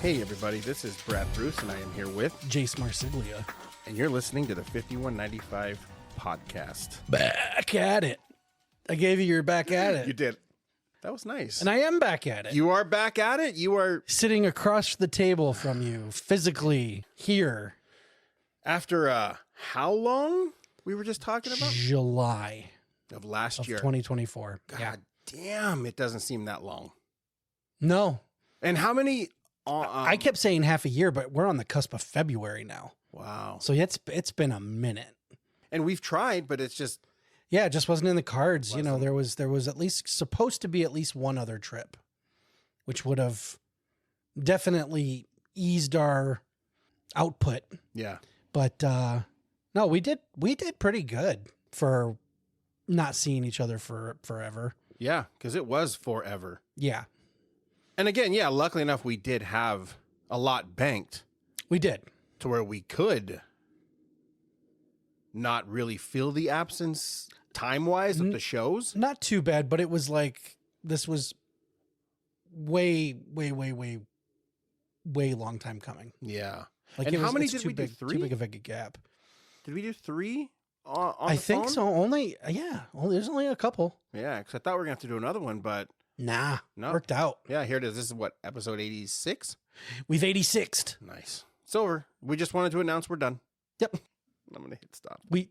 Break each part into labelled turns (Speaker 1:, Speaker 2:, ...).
Speaker 1: Hey everybody, this is Brad Bruce and I am here with
Speaker 2: Jase Marsiglia.
Speaker 1: And you're listening to the 5195 podcast.
Speaker 2: Back at it. I gave you your back at it.
Speaker 1: You did. That was nice.
Speaker 2: And I am back at it.
Speaker 1: You are back at it? You are
Speaker 2: sitting across the table from you, physically here.
Speaker 1: After how long we were just talking about?
Speaker 2: July
Speaker 1: of last year.
Speaker 2: 2024.
Speaker 1: God damn, it doesn't seem that long.
Speaker 2: No.
Speaker 1: And how many...
Speaker 2: I kept saying half a year, but we're on the cusp of February now.
Speaker 1: Wow.
Speaker 2: So it's been a minute.
Speaker 1: And we've tried, but it's just...
Speaker 2: Yeah, it just wasn't in the cards. You know, there was at least supposed to be at least one other trip, which would have definitely eased our output.
Speaker 1: Yeah.
Speaker 2: But no, we did pretty good for not seeing each other for forever.
Speaker 1: Yeah, because it was forever.
Speaker 2: Yeah.
Speaker 1: And again, yeah, luckily enough, we did have a lot banked.
Speaker 2: We did.
Speaker 1: To where we could not really feel the absence time-wise of the shows.
Speaker 2: Not too bad, but it was like, this was way long time coming.
Speaker 1: Yeah.
Speaker 2: Like,
Speaker 1: and how many did we do? 3?
Speaker 2: Too big of a gap.
Speaker 1: Did we do 3 on
Speaker 2: I
Speaker 1: the
Speaker 2: think
Speaker 1: phone?
Speaker 2: so. Only, yeah. There's only a couple.
Speaker 1: Yeah, because I thought we were going to have to do another one, but...
Speaker 2: Nah.
Speaker 1: No.
Speaker 2: Worked out.
Speaker 1: Yeah, here it is. This is what, episode 86?
Speaker 2: We've 86'd.
Speaker 1: Nice. It's over. We just wanted to announce we're done.
Speaker 2: Yep.
Speaker 1: I'm going to hit stop.
Speaker 2: We...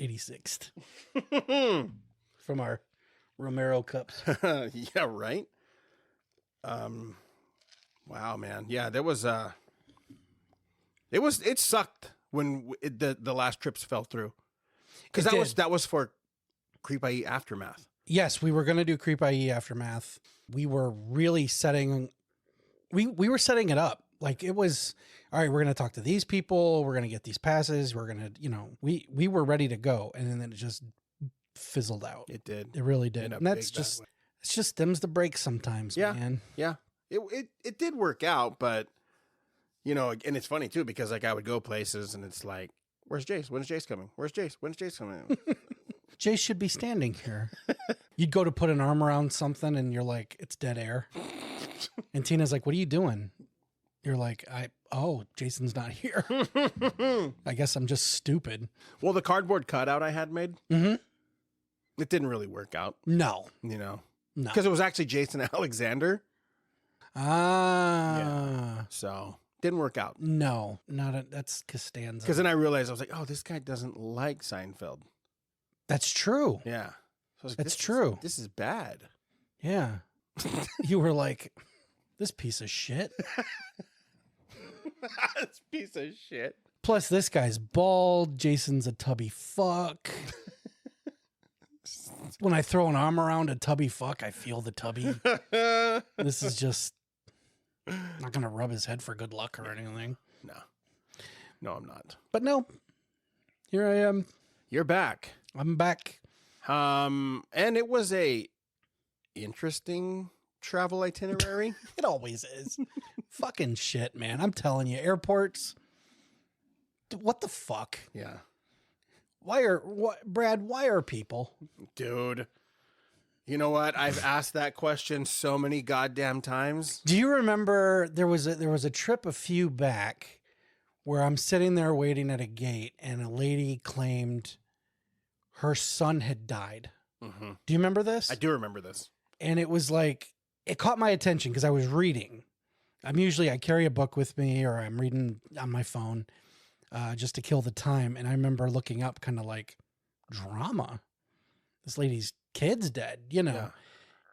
Speaker 2: 86th. From our Romero cups.
Speaker 1: Yeah, right? Wow, man. Yeah, there was it sucked when the last trips fell through. Because that was for Creep I.E Aftermath.
Speaker 2: Yes, we were going to do Creep I.E Aftermath. We were really setting it up. Like, it was, all right, we're going to talk to these people. We're going to get these passes. We're going to, we were ready to go. And then it just fizzled out.
Speaker 1: It did.
Speaker 2: It really did. And that's just, it's just them's the breaks sometimes, man.
Speaker 1: Yeah. It did work out, but, and it's funny too, because like I would go places and it's like, where's Jase? When's Jase coming? Where's Jase? When's Jase coming?
Speaker 2: Jase should be standing here. You'd go to put an arm around something and you're like, it's dead air. And Tina's like, what are you doing? You're like, Jason's not here. I guess I'm just stupid.
Speaker 1: Well, the cardboard cutout I had made, it didn't really work out.
Speaker 2: No.
Speaker 1: No. Because it was actually Jason Alexander. Yeah. So, didn't work out.
Speaker 2: No, that's Costanza.
Speaker 1: Because then I realized, I was like, oh, this guy doesn't like Seinfeld.
Speaker 2: That's true.
Speaker 1: Yeah. So like,
Speaker 2: that's true.
Speaker 1: This is bad.
Speaker 2: Yeah. You were like, this piece of shit.
Speaker 1: This piece of shit.
Speaker 2: Plus, this guy's bald. Jason's a tubby fuck. When I throw an arm around a tubby fuck, I feel the tubby. This is just not going to rub his head for good luck or anything.
Speaker 1: No, I'm not.
Speaker 2: But no, here I am.
Speaker 1: You're back.
Speaker 2: I'm back.
Speaker 1: And it was a interesting travel itinerary.
Speaker 2: It always is. Fucking shit, man. I'm telling you, airports. What the fuck?
Speaker 1: Yeah.
Speaker 2: Brad, why are people?
Speaker 1: Dude. You know what? I've asked that question so many goddamn times.
Speaker 2: Do you remember there was a trip a few back where I'm sitting there waiting at a gate and a lady claimed her son had died. Mm-hmm. Do you remember this?
Speaker 1: I do remember this.
Speaker 2: And it was like, it caught my attention because I was reading. I carry a book with me or I'm reading on my phone just to kill the time. And I remember looking up kind of like, drama. This lady's kid's dead, Yeah.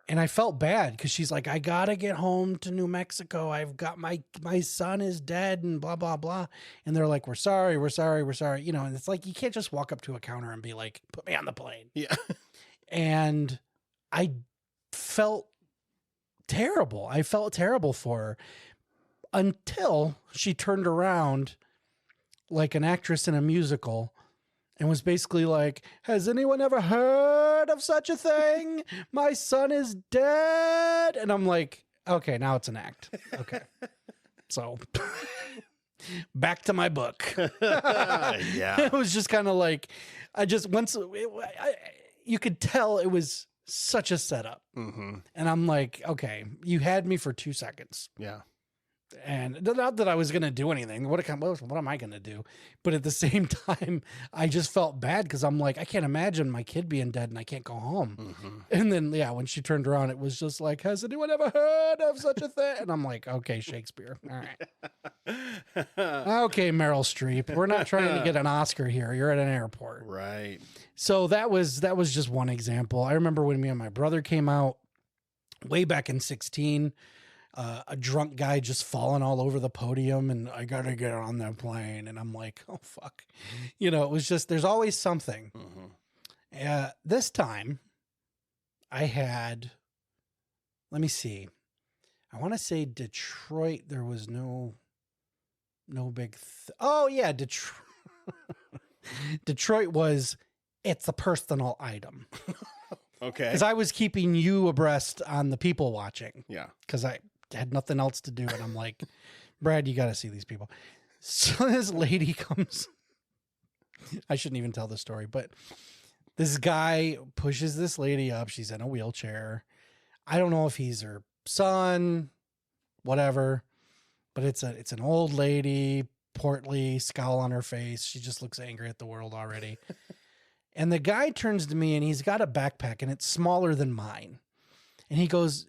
Speaker 2: And I felt bad because she's like, I got to get home to New Mexico. I've got my son is dead and blah, blah, blah. And they're like, we're sorry. And it's like, you can't just walk up to a counter and be like, put me on the plane.
Speaker 1: Yeah.
Speaker 2: And I felt terrible. I felt terrible for her until she turned around like an actress in a musical and was basically like, has anyone ever heard of such a thing? My son is dead. And I'm like, okay, now it's an act. Okay. So back to my book.
Speaker 1: Yeah.
Speaker 2: It was just kind of like, you could tell it was Such a setup.
Speaker 1: Mm-hmm.
Speaker 2: And I'm like, okay, you had me for 2 seconds.
Speaker 1: Yeah.
Speaker 2: And not that I was going to do anything. What am I going to do? But at the same time, I just felt bad because I'm like, I can't imagine my kid being dead and I can't go home.
Speaker 1: Mm-hmm.
Speaker 2: And then, yeah, when she turned around, it was just like, has anyone ever heard of such a thing? And I'm like, okay, Shakespeare. All right. Okay, Meryl Streep. We're not trying to get an Oscar here. You're at an airport.
Speaker 1: Right.
Speaker 2: So that was just one example. I remember when me and my brother came out way back in 2016. A drunk guy just falling all over the podium and I got to get on that plane. And I'm like, oh, fuck. You know, it was just, there's always something.
Speaker 1: Mm-hmm.
Speaker 2: This time I had, let me see. I want to say Detroit. There was no big, oh yeah. Detroit was, it's a personal item.
Speaker 1: Okay.
Speaker 2: Because I was keeping you abreast on the people watching.
Speaker 1: Yeah.
Speaker 2: Because I had nothing else to do. And I'm like, Brad, you got to see these people. So this lady comes. I shouldn't even tell the story, but this guy pushes this lady up. She's in a wheelchair. I don't know if he's her son, whatever, but it's an old lady, portly, scowl on her face. She just looks angry at the world already. And the guy turns to me and he's got a backpack and it's smaller than mine. And he goes,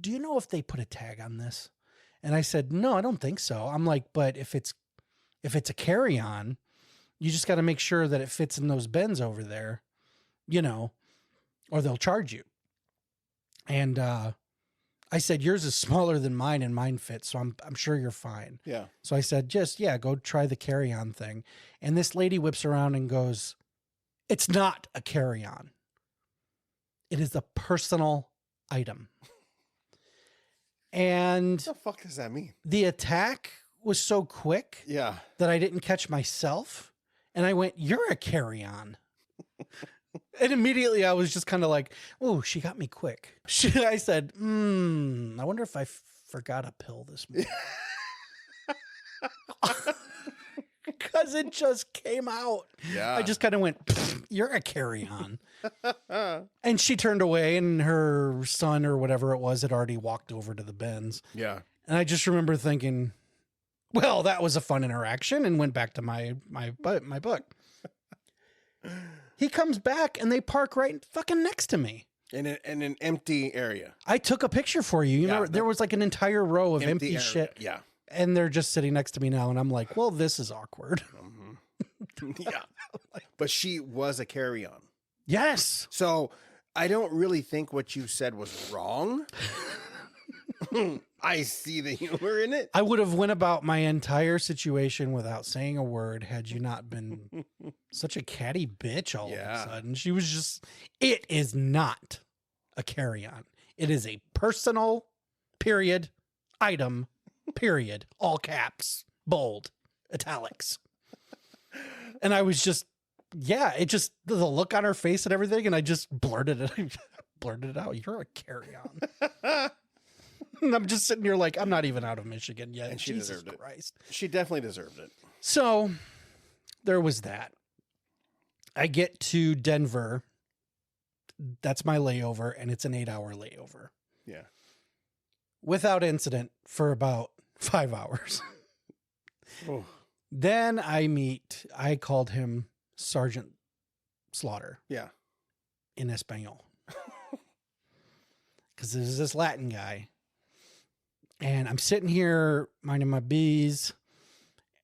Speaker 2: do you know if they put a tag on this? And I said, no, I don't think so. I'm like, but if it's a carry-on, you just got to make sure that it fits in those bins over there, you know, or they'll charge you. And I said, yours is smaller than mine and mine fits. So I'm sure you're fine.
Speaker 1: Yeah.
Speaker 2: So I said, go try the carry-on thing. And this lady whips around and goes, it's not a carry-on. It is a personal item. And
Speaker 1: What the fuck does that mean?
Speaker 2: the attack was so quick
Speaker 1: Yeah.
Speaker 2: that I didn't catch myself. And I went, you're a carry-on. And immediately I was just kind of like, oh, she got me quick. I said, I wonder if I forgot a pill this morning. Because it just came out.
Speaker 1: Yeah.
Speaker 2: I just kind of went, you're a carry-on. And she turned away and her son or whatever it was had already walked over to the bins.
Speaker 1: Yeah.
Speaker 2: And I just remember thinking, well, that was a fun interaction, and went back to my book. He comes back and they park right fucking next to me.
Speaker 1: In an empty area.
Speaker 2: I took a picture for you. You
Speaker 1: Yeah,
Speaker 2: remember there was like an entire row of empty
Speaker 1: area.
Speaker 2: shit.
Speaker 1: Yeah.
Speaker 2: And they're just sitting next to me now. And I'm like, well, this is awkward.
Speaker 1: Yeah. But she was a carry-on.
Speaker 2: Yes.
Speaker 1: So I don't really think what you said was wrong. I see the humor in it.
Speaker 2: I would have went about my entire situation without saying a word had you not been such a catty bitch all of a sudden. She was just, it is not a carry-on. It is a personal, period, item, period, all caps, bold, italics. And I was just, it just, the look on her face and everything, and I just blurted it out. You're a carry-on. And I'm just sitting here like, I'm not even out of Michigan yet.
Speaker 1: And she
Speaker 2: Jesus
Speaker 1: deserved
Speaker 2: Christ.
Speaker 1: it. She definitely deserved it.
Speaker 2: So there was that. I get to Denver. That's my layover, and it's an 8-hour layover.
Speaker 1: Yeah.
Speaker 2: Without incident for about 5 hours.
Speaker 1: Oh.
Speaker 2: Then I called him Sergeant Slaughter.
Speaker 1: Yeah.
Speaker 2: In Espanol. Because there's this Latin guy. And I'm sitting here minding my bees.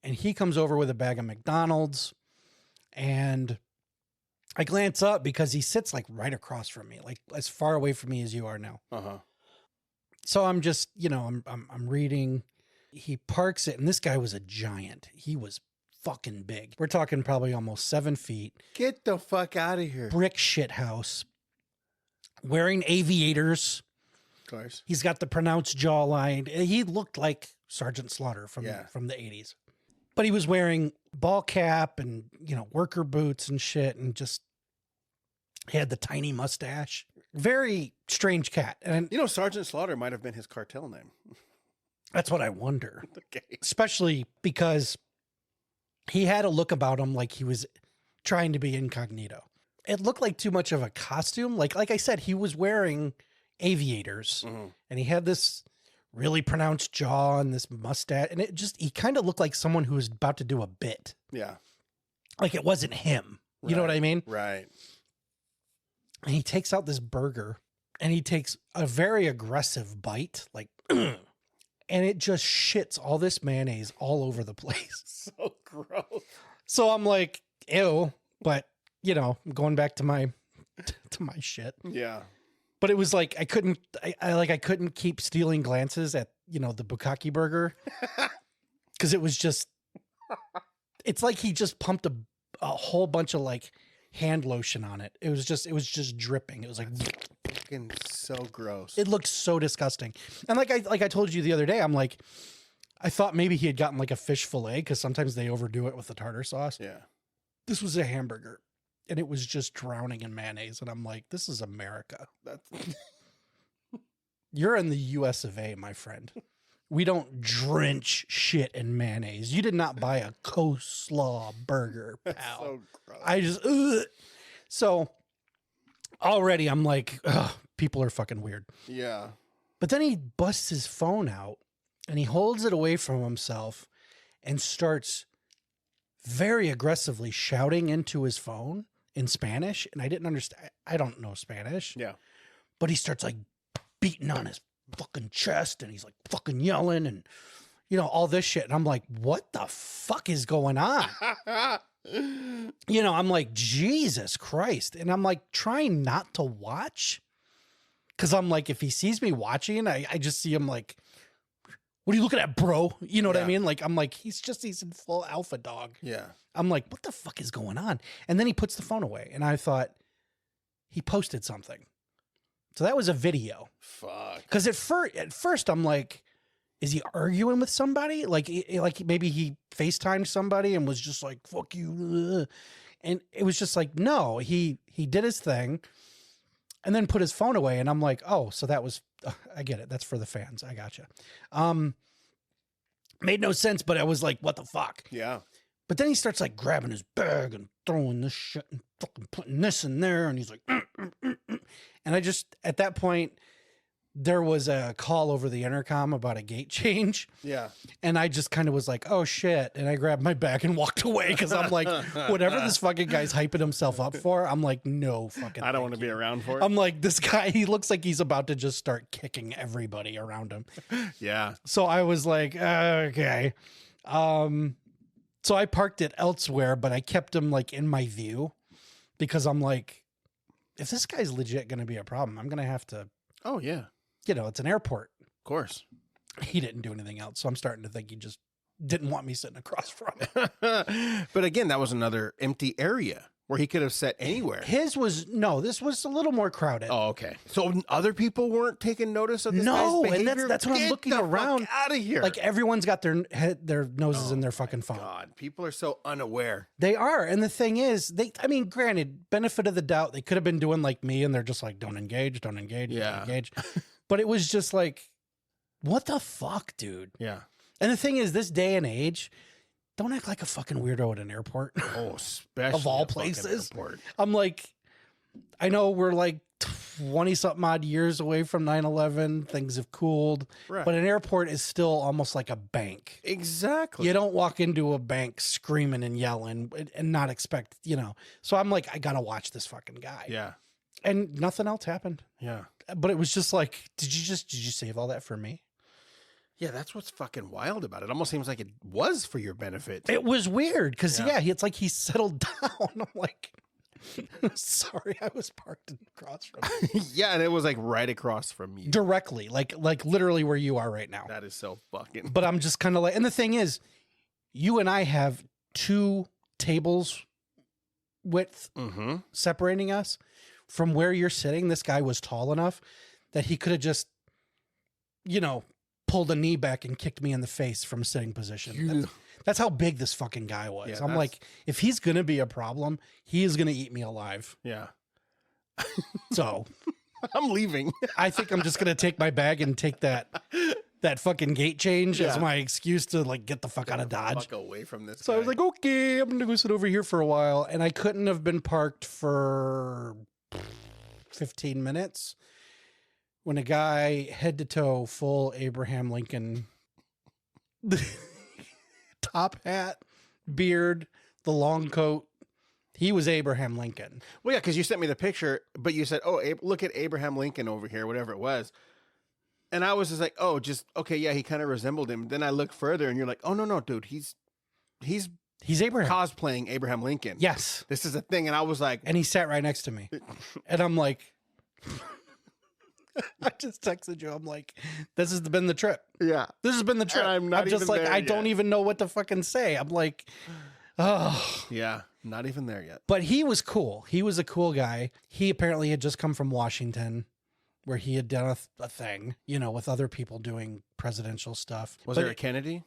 Speaker 2: And he comes over with a bag of McDonald's. And I glance up because he sits like right across from me, like as far away from me as you are now.
Speaker 1: Uh-huh.
Speaker 2: So I'm just, I'm reading. He parks it, and this guy was a giant. He was fucking big. We're talking probably almost 7 feet.
Speaker 1: Get the fuck out of here.
Speaker 2: Brick shit house. Wearing aviators.
Speaker 1: Of course.
Speaker 2: He's got the pronounced jawline. He looked like Sergeant Slaughter from the 80s. But he was wearing ball cap and, worker boots and shit, and just he had the tiny mustache. Very strange cat. And
Speaker 1: Sergeant Slaughter might have been his cartel name.
Speaker 2: that's what I wonder.
Speaker 1: Okay.
Speaker 2: Especially because he had a look about him like he was trying to be incognito. it looked like too much of a costume. Like I said, he was wearing aviators and he had this really pronounced jaw and this mustache. And he kind of looked like someone who was about to do a bit.
Speaker 1: Yeah.
Speaker 2: Like it wasn't him. You know what I mean?
Speaker 1: Right.
Speaker 2: And he takes out this burger and he takes a very aggressive bite, like, and it just shits all this mayonnaise all over the place.
Speaker 1: So gross.
Speaker 2: So I'm like, ew, but I'm going back to my shit.
Speaker 1: Yeah.
Speaker 2: But it was like, I couldn't keep stealing glances at, the bukkake burger. Cause it was just, it's like he just pumped a whole bunch of like hand lotion on it. It was just dripping. It was like
Speaker 1: fucking so gross.
Speaker 2: It looked so disgusting. And like I told you the other day, I'm like, I thought maybe he had gotten like a fish fillet because sometimes they overdo it with the tartar sauce.
Speaker 1: Yeah.
Speaker 2: This was a hamburger and it was just drowning in mayonnaise. And I'm like, this is America. You're in the US of A, my friend. We don't drench shit in mayonnaise. You did not buy a coleslaw burger, pal.
Speaker 1: That's so gross.
Speaker 2: I just, ugh. So already I'm like, ugh, people are fucking weird.
Speaker 1: Yeah.
Speaker 2: But then he busts his phone out and he holds it away from himself and starts very aggressively shouting into his phone in Spanish. And I didn't understand. I don't know Spanish.
Speaker 1: Yeah.
Speaker 2: But he starts like beating on his fucking chest and he's like fucking yelling and all this shit. And I'm like, what the fuck is going on? I'm like, Jesus Christ. And I'm like trying not to watch. Cause I'm like, if he sees me watching, I just see him like, what are you looking at, bro? You know what I mean? Like, I'm like, he's in full alpha dog.
Speaker 1: Yeah.
Speaker 2: I'm like, what the fuck is going on? And then he puts the phone away. And I thought he posted something. So that was a video.
Speaker 1: Fuck.
Speaker 2: Because at first I'm like, is he arguing with somebody? Like maybe he FaceTimed somebody and was just like, fuck you. And it was just like, no, he did his thing and then put his phone away. And I'm like, oh, so that was, I get it. That's for the fans. I gotcha. Made no sense, but I was like, what the fuck?
Speaker 1: Yeah.
Speaker 2: But then he starts like grabbing his bag and throwing this shit and fucking putting this in there. And he's like, And I just, at that point, there was a call over the intercom about a gate change.
Speaker 1: Yeah.
Speaker 2: And I just kind of was like, oh shit. And I grabbed my bag and walked away because I'm like, whatever this fucking guy's hyping himself up for, I'm like, no fucking
Speaker 1: I don't want to be around for it.
Speaker 2: I'm like, this guy, he looks like he's about to just start kicking everybody around him.
Speaker 1: Yeah.
Speaker 2: So I was like, okay. So I parked it elsewhere, but I kept him like in my view because I'm like, if this guy's legit going to be a problem, I'm going to have to.
Speaker 1: Oh, yeah.
Speaker 2: It's an airport.
Speaker 1: Of course.
Speaker 2: He didn't do anything else. So I'm starting to think he just didn't want me sitting across from him.
Speaker 1: But again, that was another empty area where he could have sat anywhere.
Speaker 2: This was a little more crowded.
Speaker 1: Oh, okay. So other people weren't taking notice of this
Speaker 2: No,
Speaker 1: guy's behavior?
Speaker 2: and that's what I'm looking around.
Speaker 1: Out of here.
Speaker 2: Like everyone's got their noses in their fucking phone.
Speaker 1: God, people are so unaware.
Speaker 2: They are. And the thing is, granted, benefit of the doubt, they could have been doing like me and they're just like, don't engage, don't engage,
Speaker 1: Yeah.
Speaker 2: don't engage. But it was just like, what the fuck, dude?
Speaker 1: Yeah.
Speaker 2: And the thing is, this day and age, don't act like a fucking weirdo at an airport.
Speaker 1: Oh, especially
Speaker 2: of all
Speaker 1: a fucking
Speaker 2: places.
Speaker 1: airport.
Speaker 2: I'm like, I know we're like 20 something odd years away from 9/11. Things have cooled,
Speaker 1: Right.
Speaker 2: but an airport is still almost like a bank.
Speaker 1: Exactly.
Speaker 2: You don't walk into a bank screaming and yelling and not expect, So I'm like, I gotta watch this fucking guy.
Speaker 1: Yeah.
Speaker 2: And nothing else happened.
Speaker 1: Yeah.
Speaker 2: But it was just like, did you save all that for me?
Speaker 1: Yeah, that's what's fucking wild about it. It almost seems like it was for your benefit.
Speaker 2: It was weird because
Speaker 1: Yeah.
Speaker 2: it's like he settled down. I'm like, sorry, I was parked across from you.
Speaker 1: Yeah, and it was like right across from you.
Speaker 2: Directly, like literally where you are right now.
Speaker 1: That is so fucking.
Speaker 2: But I'm just kind of like, and the thing is, you and I have 2 tables width separating us from where you're sitting. This guy was tall enough that he could have just, pulled a knee back and kicked me in the face from sitting position. That's how big this fucking guy was.
Speaker 1: Yeah,
Speaker 2: I'm like, if he's going to be a problem, he is going to eat me alive.
Speaker 1: Yeah.
Speaker 2: So
Speaker 1: I'm leaving.
Speaker 2: I think I'm just going to take my bag and take that that fucking gate change as
Speaker 1: Yeah.
Speaker 2: my excuse to like get the fuck out of Dodge.
Speaker 1: Fuck away from this.
Speaker 2: So I was like, okay, I'm gonna go sit over here for a while, and I couldn't have been parked for 15 minutes when a guy head to toe full Abraham Lincoln top hat, beard, the long coat. He was Abraham Lincoln.
Speaker 1: well, yeah, because you sent me the picture, but you said, "Oh, look at Abraham Lincoln over here," whatever it was, and I was just like, "Oh, just okay, yeah, he kind of resembled him." Then I looked further, and you're like, "Oh no, dude, he's
Speaker 2: He's Abraham.
Speaker 1: cosplaying Abraham Lincoln."
Speaker 2: Yes.
Speaker 1: This is a thing, and I was like,
Speaker 2: And he sat right next to me. And I'm like, I just texted you. I'm like, this has been the trip.
Speaker 1: "Yeah,
Speaker 2: This has been the trip.
Speaker 1: And I'm not
Speaker 2: just
Speaker 1: even
Speaker 2: like,
Speaker 1: there
Speaker 2: I don't
Speaker 1: yet.
Speaker 2: even know what to fucking say. I'm like, oh.
Speaker 1: yeah, not even there yet."
Speaker 2: But he was cool. He was a cool guy. He apparently had just come from Washington, where he had done a thing, you know, with other people doing presidential stuff.
Speaker 1: Was
Speaker 2: But
Speaker 1: there a Kennedy?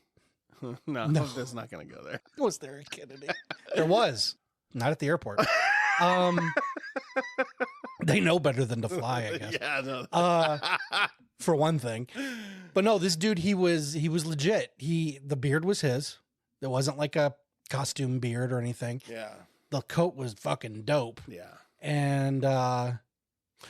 Speaker 1: No,
Speaker 2: No.
Speaker 1: that's not going to go there.
Speaker 2: was there a Kennedy? There was. Not at the airport. They know better than to fly, I guess.
Speaker 1: Yeah, no.
Speaker 2: For one thing. But no, this dude, he was legit. The beard was his. It wasn't like a costume beard or anything.
Speaker 1: Yeah,
Speaker 2: The coat was fucking dope.
Speaker 1: yeah.
Speaker 2: And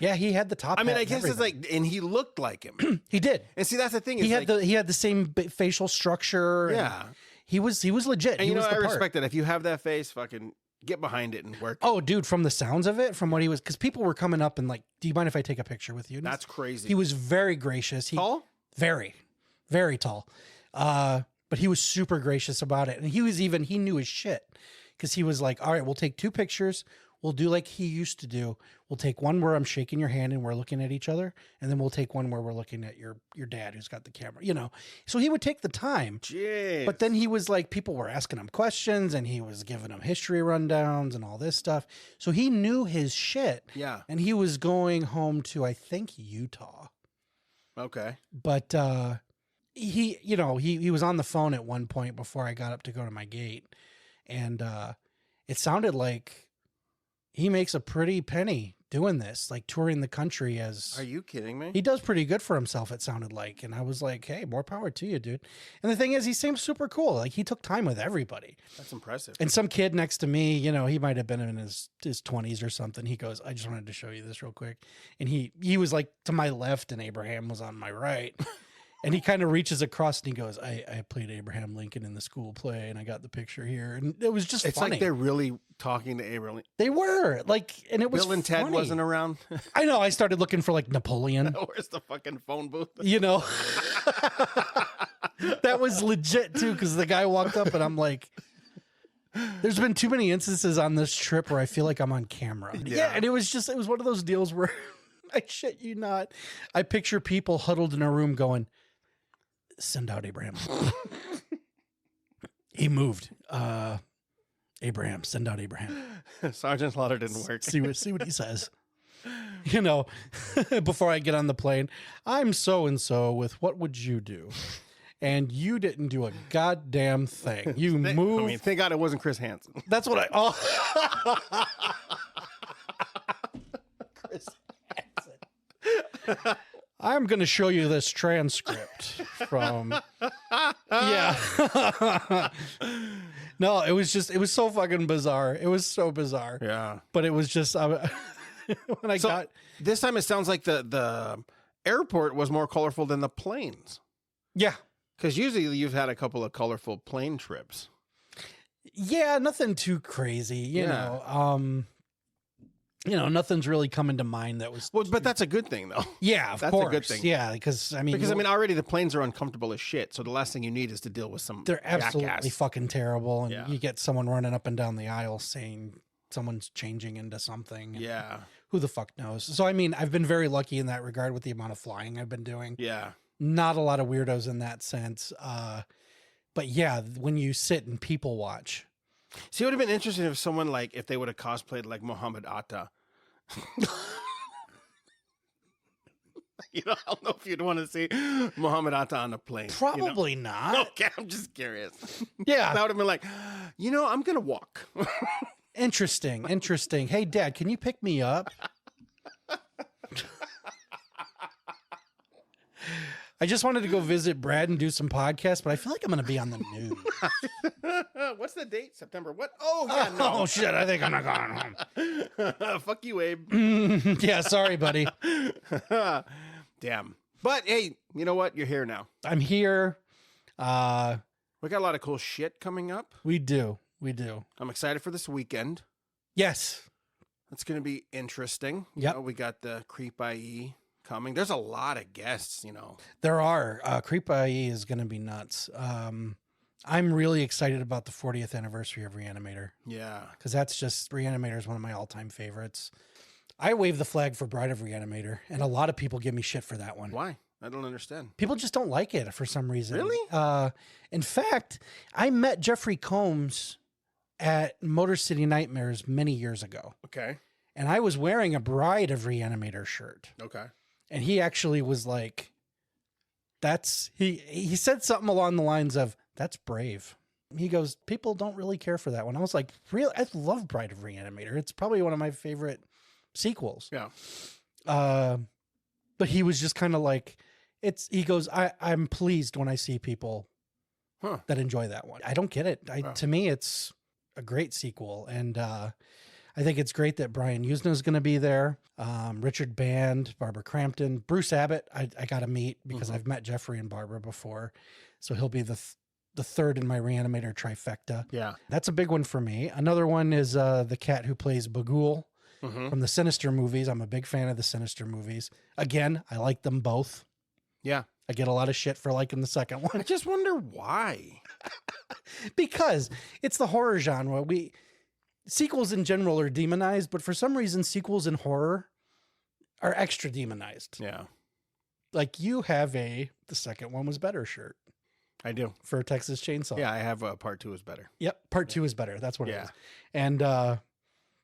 Speaker 2: yeah, he had the top.
Speaker 1: I mean,
Speaker 2: hat
Speaker 1: I
Speaker 2: and
Speaker 1: guess it's
Speaker 2: everything.
Speaker 1: like, and he looked like him.
Speaker 2: He did.
Speaker 1: And see, that's the thing.
Speaker 2: He
Speaker 1: Is
Speaker 2: had the same facial structure. And
Speaker 1: yeah.
Speaker 2: he was legit.
Speaker 1: And
Speaker 2: he
Speaker 1: you know,
Speaker 2: was
Speaker 1: I
Speaker 2: the part.
Speaker 1: respect that. If you have that face, fucking get behind it and work.
Speaker 2: Oh, dude, from the sounds of it, from what he was, because people were coming up and like, do you mind if I take a picture with you? And
Speaker 1: That's crazy.
Speaker 2: he was very gracious.
Speaker 1: tall.
Speaker 2: Very, very tall. But he was super gracious about it. And he knew his shit because he was like, all right, we'll take 2 pictures. We'll do like he used to do. We'll take one where I'm shaking your hand and we're looking at each other. And then we'll take one where we're looking at your dad who's got the camera, you know? So he would take the time.
Speaker 1: Jeez.
Speaker 2: But then he was like, people were asking him questions and he was giving them history rundowns and all this stuff. So he knew his shit.
Speaker 1: yeah.
Speaker 2: And he was going home to, I think, Utah.
Speaker 1: Okay.
Speaker 2: But he was on the phone at one point before I got up to go to my gate. And it sounded like he makes a pretty penny doing this, like touring the country as...
Speaker 1: Are you kidding me?
Speaker 2: He does pretty good for himself, it sounded like. And I was like, hey, more power to you, dude. And the thing is, he seems super cool. Like, he took time with everybody.
Speaker 1: That's impressive.
Speaker 2: And some kid next to me, you know, he might have been in his 20s or something. He goes, I just wanted to show you this real quick. And he was like to my left and Abraham was on my right. And he kind of reaches across and he goes, I played Abraham Lincoln in the school play and I got the picture here. And it was just
Speaker 1: It's
Speaker 2: funny.
Speaker 1: like they're really talking to Abraham.
Speaker 2: They were like, and it was
Speaker 1: Bill and Ted
Speaker 2: funny.
Speaker 1: wasn't around.
Speaker 2: I know. I started looking for like Napoleon,
Speaker 1: Where's the fucking phone booth?
Speaker 2: you know, that was legit too. Cause the guy walked up and I'm like, there's been too many instances on this trip where I feel like I'm on camera. Yeah. And it was one of those deals where I shit you not. I picture people huddled in a room going, send out Abraham. He moved. Abraham, send out Abraham.
Speaker 1: Sergeant Slaughter didn't work.
Speaker 2: See what he says. You know, before I get on the plane, I'm so and so with what would you do? And you didn't do a goddamn thing. You moved.
Speaker 1: I mean, thank God it wasn't Chris Hansen.
Speaker 2: That's what I. Chris Hansen. I'm going to show you this transcript from. Yeah. No, it was so fucking bizarre. It was so bizarre.
Speaker 1: Yeah.
Speaker 2: But it was just when I got.
Speaker 1: This time it sounds like the airport was more colorful than the planes.
Speaker 2: Yeah.
Speaker 1: Because usually you've had a couple of colorful plane trips.
Speaker 2: Yeah, nothing too crazy, you know. Nothing's really coming to mind that was.
Speaker 1: Well, but that's a good thing, though.
Speaker 2: Yeah, of
Speaker 1: That's
Speaker 2: course.
Speaker 1: a good thing.
Speaker 2: Yeah, because
Speaker 1: already the planes are uncomfortable as shit. So the last thing you need is to deal with some.
Speaker 2: they're absolutely
Speaker 1: jackass.
Speaker 2: fucking terrible, and
Speaker 1: Yeah.
Speaker 2: you get someone running up and down the aisle saying someone's changing into something.
Speaker 1: Yeah.
Speaker 2: Who the fuck knows? So I mean, I've been very lucky in that regard with the amount of flying I've been doing.
Speaker 1: Yeah.
Speaker 2: Not a lot of weirdos in that sense. But yeah, when you sit and people watch.
Speaker 1: See, it would have been interesting if someone if they would have cosplayed like Muhammad Atta. I don't know if you'd want to see Muhammad Atta on a plane.
Speaker 2: Probably not.
Speaker 1: Okay, I'm just curious.
Speaker 2: Yeah.
Speaker 1: That would have been like, I'm going to walk.
Speaker 2: Interesting. Hey, Dad, can you pick me up? I just wanted to go visit Brad and do some podcasts, but I feel like I'm going to be on the news.
Speaker 1: What's the date? September what? Oh, yeah, no.
Speaker 2: Oh, shit. I think I'm not going home.
Speaker 1: Fuck you, Abe.
Speaker 2: Yeah, sorry, buddy.
Speaker 1: Damn. But hey, you know what? You're here now.
Speaker 2: I'm here.
Speaker 1: We got a lot of cool shit coming up.
Speaker 2: We do.
Speaker 1: I'm excited for this weekend.
Speaker 2: Yes.
Speaker 1: It's going to be interesting.
Speaker 2: Yep.
Speaker 1: You know, we got the Creep I.E coming. There's a lot of guests, you know.
Speaker 2: There are. Creep I.E is going to be nuts. I'm really excited about the 40th anniversary of Reanimator.
Speaker 1: Yeah.
Speaker 2: Because that's just, Reanimator is one of my all-time favorites. I wave the flag for Bride of Reanimator, and a lot of people give me shit for that one.
Speaker 1: Why? I don't understand.
Speaker 2: People just don't like it for some reason.
Speaker 1: Really?
Speaker 2: In fact, I met Jeffrey Combs at Motor City Nightmares many years ago.
Speaker 1: Okay.
Speaker 2: And I was wearing a Bride of Reanimator shirt.
Speaker 1: Okay.
Speaker 2: And he actually was like, he said something along the lines of, that's brave. He goes, people don't really care for that one. I was like, really? I love Bride of Reanimator. It's probably one of my favorite sequels.
Speaker 1: Yeah.
Speaker 2: But he was just kind of like, he goes, I'm pleased when I see people that enjoy that one. I don't get it. To me, it's a great sequel. And I think it's great that Brian Usna is going to be there. Richard Band, Barbara Crampton, Bruce Abbott, I got to meet because I've met Jeffrey and Barbara before. So he'll be the third in my Reanimator trifecta.
Speaker 1: Yeah.
Speaker 2: That's a big one for me. Another one is the cat who plays Bagul from the Sinister movies. I'm a big fan of the Sinister movies. Again, I like them both.
Speaker 1: Yeah.
Speaker 2: I get a lot of shit for liking the second one.
Speaker 1: I just wonder why.
Speaker 2: Because it's the horror genre. Sequels in general are demonized, but for some reason, sequels in horror are extra demonized.
Speaker 1: Yeah.
Speaker 2: Like you have the second one was better shirt.
Speaker 1: I do.
Speaker 2: For Texas Chainsaw.
Speaker 1: Yeah, I have part 2 is better.
Speaker 2: Yep. Part 2 is better. That's what it
Speaker 1: Yeah.
Speaker 2: is. And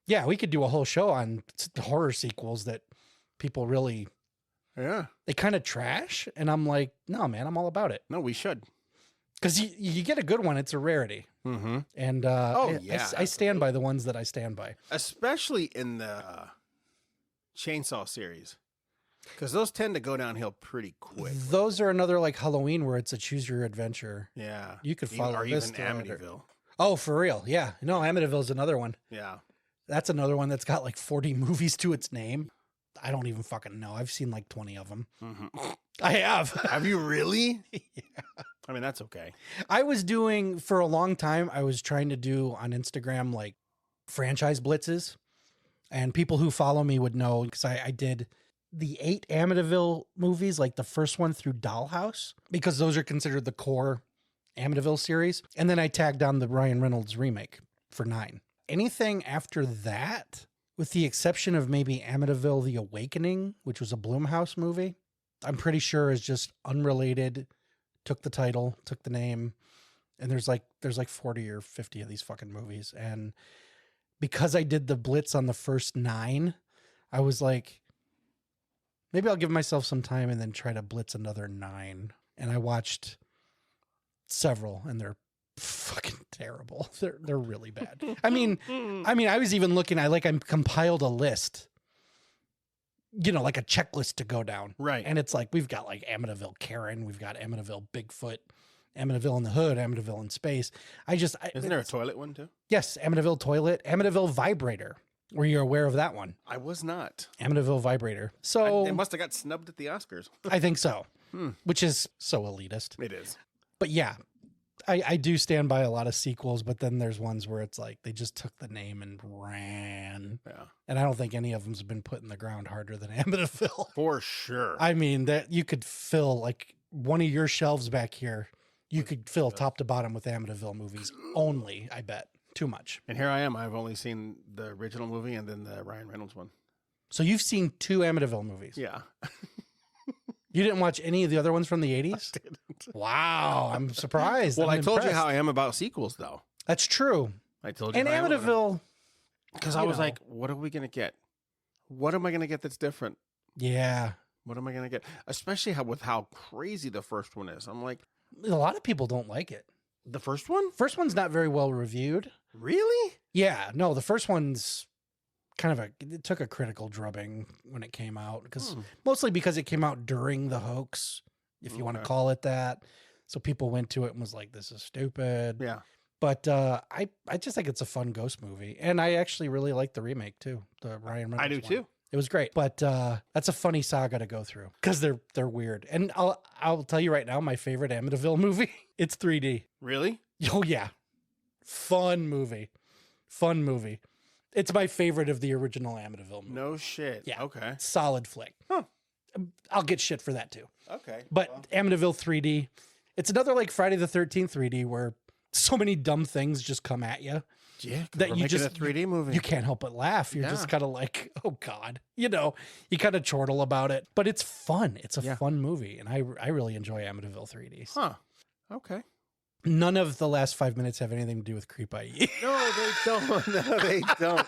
Speaker 2: yeah, we could do a whole show on the horror sequels that people really, they kind of trash. And I'm like, no, man, I'm all about it.
Speaker 1: No, we should.
Speaker 2: Because you get a good one. It's a rarity.
Speaker 1: Mm-hmm.
Speaker 2: And I stand by the ones that I stand by.
Speaker 1: Especially in the Chainsaw series. Because those tend to go downhill pretty quick.
Speaker 2: Those are another like Halloween where it's a choose your adventure.
Speaker 1: Yeah.
Speaker 2: You could follow
Speaker 1: or
Speaker 2: this
Speaker 1: even Amityville.
Speaker 2: Oh, for real. Yeah. No, Amityville's another one.
Speaker 1: Yeah.
Speaker 2: That's another one that's got like 40 movies to its name. I don't even fucking know. I've seen like 20 of them. Mm-hmm. I have.
Speaker 1: Have you really?
Speaker 2: Yeah.
Speaker 1: I mean, that's okay.
Speaker 2: I was doing, for a long time, I was trying to do on Instagram like franchise blitzes. And people who follow me would know because I did the 8 Amityville movies, like the first one through Dollhouse, because those are considered the core Amityville series. And then I tagged on the Ryan Reynolds remake for 9. Anything after that, with the exception of maybe Amityville The Awakening, which was a Blumhouse movie, I'm pretty sure is just unrelated, took the title, took the name, and there's like 40 or 50 of these fucking movies. And because I did the blitz on the first 9, I was like, maybe I'll give myself some time and then try to blitz another 9. And I watched several and they're fucking terrible. They're really bad. I mean, I was even looking at I compiled a list, like a checklist to go down.
Speaker 1: Right.
Speaker 2: And it's like, we've got like Amityville Karen, we've got Amityville Bigfoot, Amityville in the Hood, Amityville in Space. Isn't
Speaker 1: there a toilet one too?
Speaker 2: Yes. Amityville Toilet, Amityville Vibrator. Were you aware of that one?
Speaker 1: I was not.
Speaker 2: Amityville Vibrator. So
Speaker 1: they must have got snubbed at the Oscars.
Speaker 2: I think so, which is so elitist.
Speaker 1: It is.
Speaker 2: But yeah, I do stand by a lot of sequels, but then there's ones where it's like they just took the name and ran.
Speaker 1: Yeah.
Speaker 2: And I don't think any of them's been put in the ground harder than Amityville.
Speaker 1: For sure.
Speaker 2: I mean, that you could fill like one of your shelves back here. You could fill top to bottom with Amityville movies only, I bet. Too much.
Speaker 1: And here I am. I've only seen the original movie and then the Ryan Reynolds one.
Speaker 2: So you've seen 2 Amityville movies.
Speaker 1: Yeah.
Speaker 2: You didn't watch any of the other ones from the 80s?
Speaker 1: I didn't.
Speaker 2: Wow. I'm surprised.
Speaker 1: Well,
Speaker 2: I'm
Speaker 1: I told you
Speaker 2: impressed.
Speaker 1: how I am about sequels, though.
Speaker 2: That's true.
Speaker 1: I told you.
Speaker 2: And Amityville.
Speaker 1: Because I was like, what are we going to get? What am I going to get that's different?
Speaker 2: Yeah.
Speaker 1: What am I going to get? Especially with how crazy the first one is. I'm like,
Speaker 2: A lot of people don't like it.
Speaker 1: the first one?
Speaker 2: First one's not very well reviewed.
Speaker 1: Really?
Speaker 2: Yeah, no, the first one's kind of it took a critical drubbing when it came out mostly because it came out during the hoax if you want to
Speaker 1: Okay.
Speaker 2: call it that. So people went to it and was like, this is stupid.
Speaker 1: Yeah.
Speaker 2: But I just think it's a fun ghost movie. And I actually really like the remake too. The Ryan Reynolds
Speaker 1: I do
Speaker 2: one.
Speaker 1: too.
Speaker 2: It was great. But that's a funny saga to go through because they're weird. And I'll tell you right now, my favorite Amityville movie, it's 3D.
Speaker 1: Really?
Speaker 2: Oh yeah. Fun movie. It's my favorite of the original Amityville movie.
Speaker 1: No shit.
Speaker 2: Yeah.
Speaker 1: Okay.
Speaker 2: Solid flick.
Speaker 1: Huh.
Speaker 2: I'll get shit for that too.
Speaker 1: Okay.
Speaker 2: But
Speaker 1: Well,
Speaker 2: Amityville 3D, it's another like Friday the 13th 3D where so many dumb things just come at you
Speaker 1: yeah, 'cause
Speaker 2: that
Speaker 1: we're
Speaker 2: you
Speaker 1: making
Speaker 2: just
Speaker 1: a 3D movie.
Speaker 2: you can't help but laugh. You're just
Speaker 1: Yeah.
Speaker 2: kind of like, oh God, you kind of chortle about it, but it's fun. It's a
Speaker 1: Yeah.
Speaker 2: fun movie, and I really enjoy Amityville 3D.
Speaker 1: Huh. Okay.
Speaker 2: None of the last 5 minutes have anything to do with Creep I.E.
Speaker 1: No, they don't. No, they don't.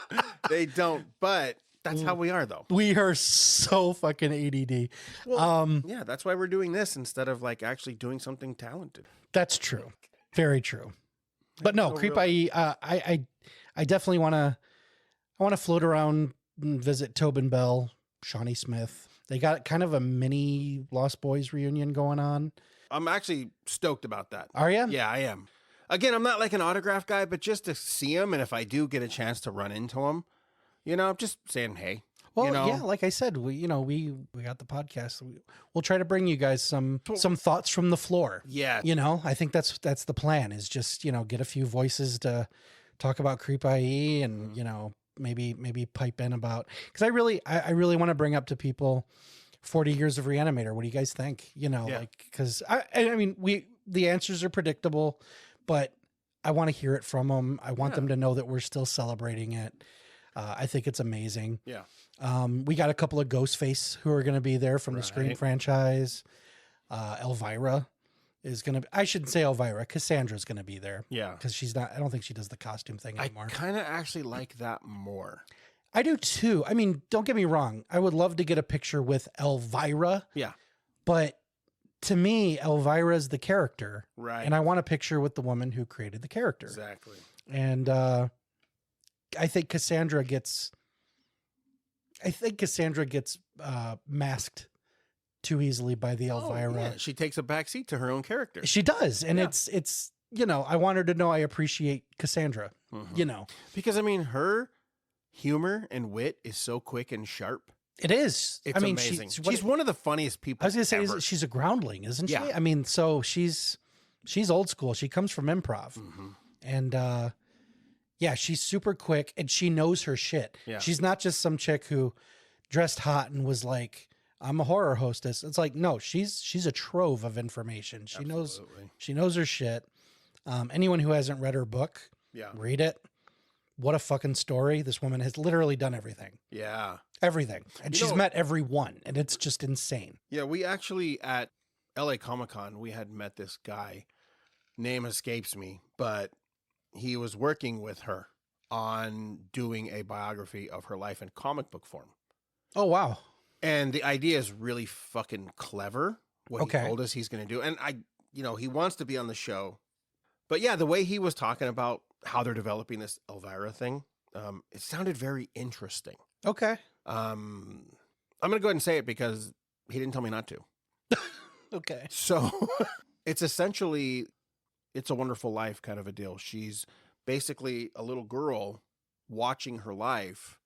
Speaker 1: They don't. But that's how we are, though.
Speaker 2: We are so fucking ADD.
Speaker 1: Well, yeah, that's why we're doing this instead of like actually doing something talented.
Speaker 2: That's true. Very true. But no,
Speaker 1: So
Speaker 2: Creep
Speaker 1: real-
Speaker 2: I.E. I definitely want to float around and visit Tobin Bell, Shawnee Smith. They got kind of a mini Lost Boys reunion going on.
Speaker 1: I'm actually stoked about that.
Speaker 2: Are you?
Speaker 1: Yeah, I am. Again, I'm not like an autograph guy, but just to see him, and if I do get a chance to run into him, I'm just saying, hey.
Speaker 2: Well,
Speaker 1: you know?
Speaker 2: yeah, like I said, we got the podcast. We'll try to bring you guys some thoughts from the floor.
Speaker 1: Yeah.
Speaker 2: I think that's the plan is just, get a few voices to talk about Creep IE and, maybe pipe in about, because I really want to bring up to people 40 years of Reanimator. What do you guys think? Because I mean, the answers are predictable, but I want to hear it from them. I want them to know that we're still celebrating it. I think it's amazing.
Speaker 1: Yeah.
Speaker 2: We got a couple of Ghostface who are going to be there from the Scream franchise. Elvira is going to, I shouldn't say Elvira, Cassandra's going to be there.
Speaker 1: Yeah.
Speaker 2: Because I don't think she does the costume thing anymore.
Speaker 1: I kind of actually like that more.
Speaker 2: I do too. I mean, don't get me wrong. I would love to get a picture with Elvira.
Speaker 1: Yeah.
Speaker 2: But to me, Elvira's the character.
Speaker 1: Right.
Speaker 2: And I want a picture with the woman who created the character.
Speaker 1: Exactly.
Speaker 2: And I think Cassandra gets masked too easily by the Elvira.
Speaker 1: Yeah. She takes a backseat to her own character.
Speaker 2: She does. And it's I want her to know I appreciate Cassandra,
Speaker 1: Mhm. Because, I mean, her humor and wit is so quick and sharp.
Speaker 2: It is.
Speaker 1: It's
Speaker 2: I mean,
Speaker 1: amazing. She's one of the funniest people
Speaker 2: I was going to say,
Speaker 1: ever.
Speaker 2: she's a groundling, isn't she?
Speaker 1: Yeah.
Speaker 2: I mean, so she's old school. She comes from improv.
Speaker 1: Mhm.
Speaker 2: And she's super quick and she knows her shit.
Speaker 1: Yeah.
Speaker 2: She's not just some chick who dressed hot and was like, I'm a horror hostess. It's like, no, she's a trove of information. She
Speaker 1: Absolutely.
Speaker 2: knows her shit. Anyone who hasn't read her book,
Speaker 1: Yeah.
Speaker 2: read it. What a fucking story. This woman has literally done everything.
Speaker 1: Yeah.
Speaker 2: Everything. And
Speaker 1: You
Speaker 2: she's
Speaker 1: know-
Speaker 2: met everyone. And it's just insane.
Speaker 1: Yeah, we actually at LA Comic-Con, we had met this guy. Name escapes me, but he was working with her on doing a biography of her life in comic book form.
Speaker 2: Oh, wow.
Speaker 1: And the idea is really fucking clever, what
Speaker 2: Okay.
Speaker 1: he told us he's going to do. And he wants to be on the show. But yeah, the way he was talking about how they're developing this Elvira thing, it sounded very interesting.
Speaker 2: Okay.
Speaker 1: I'm going to go ahead and say it because he didn't tell me not to.
Speaker 2: Okay.
Speaker 1: So it's essentially, It's a Wonderful Life kind of a deal. She's basically a little girl watching her life,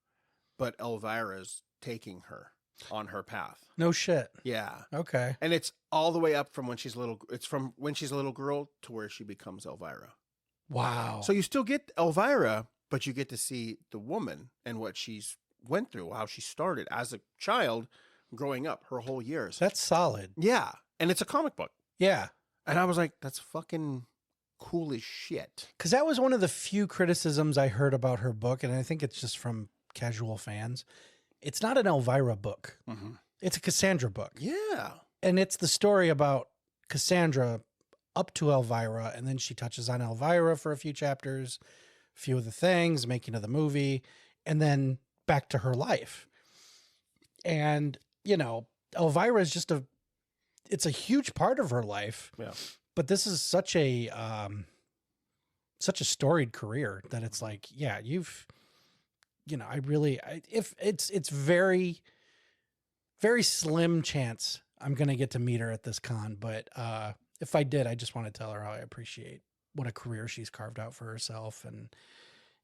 Speaker 1: but Elvira's taking her on her path.
Speaker 2: No shit.
Speaker 1: Yeah.
Speaker 2: Okay.
Speaker 1: And it's all the way up from when she's little. It's from when she's a little girl to where she becomes Elvira.
Speaker 2: Wow.
Speaker 1: So you still get Elvira, but you get to see the woman and what she's went through, how she started as a child growing up, her whole years.
Speaker 2: That's solid.
Speaker 1: Yeah. And it's a comic book.
Speaker 2: Yeah.
Speaker 1: And I was like, that's fucking cool as shit.
Speaker 2: Because that was one of the few criticisms I heard about her book. And I think it's just from casual fans. It's not an Elvira book.
Speaker 1: Mm-hmm.
Speaker 2: It's a Cassandra book.
Speaker 1: Yeah.
Speaker 2: And it's the story about Cassandra up to Elvira. And then she touches on Elvira for a few chapters, a few of the things, making of the movie, and then back to her life. And, Elvira is just it's a huge part of her life.
Speaker 1: Yeah.
Speaker 2: But this is such a storied career that it's like, yeah, if it's very, very slim chance I'm going to get to meet her at this con, but if I did, I just want to tell her how I appreciate what a career she's carved out for herself, and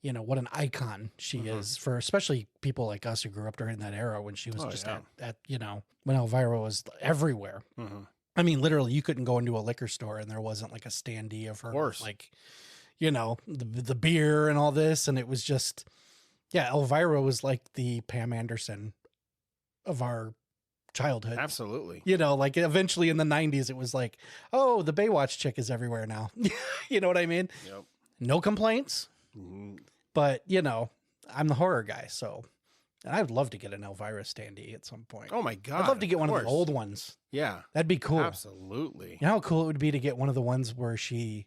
Speaker 2: you know what an icon she is for, especially people like us who grew up during that era when she was at you know, when Elvira was everywhere. I mean, literally, you couldn't go into a liquor store and there wasn't like a standee of her, like, you know, the beer and all this, and it was just, yeah, Elvira was like the Pam Anderson of our childhood.
Speaker 1: Absolutely.
Speaker 2: You know, like eventually in the 90s, it was like, oh, the Baywatch chick is everywhere now. You know what I mean?
Speaker 1: Yep.
Speaker 2: No complaints. But, you know, I'm the horror guy, so. And I would love to get an Elvira standee at some point.
Speaker 1: Oh, my God.
Speaker 2: I'd love to get one of the old ones.
Speaker 1: Yeah.
Speaker 2: That'd be cool.
Speaker 1: Absolutely.
Speaker 2: You know how cool it would be to get one of the ones where it's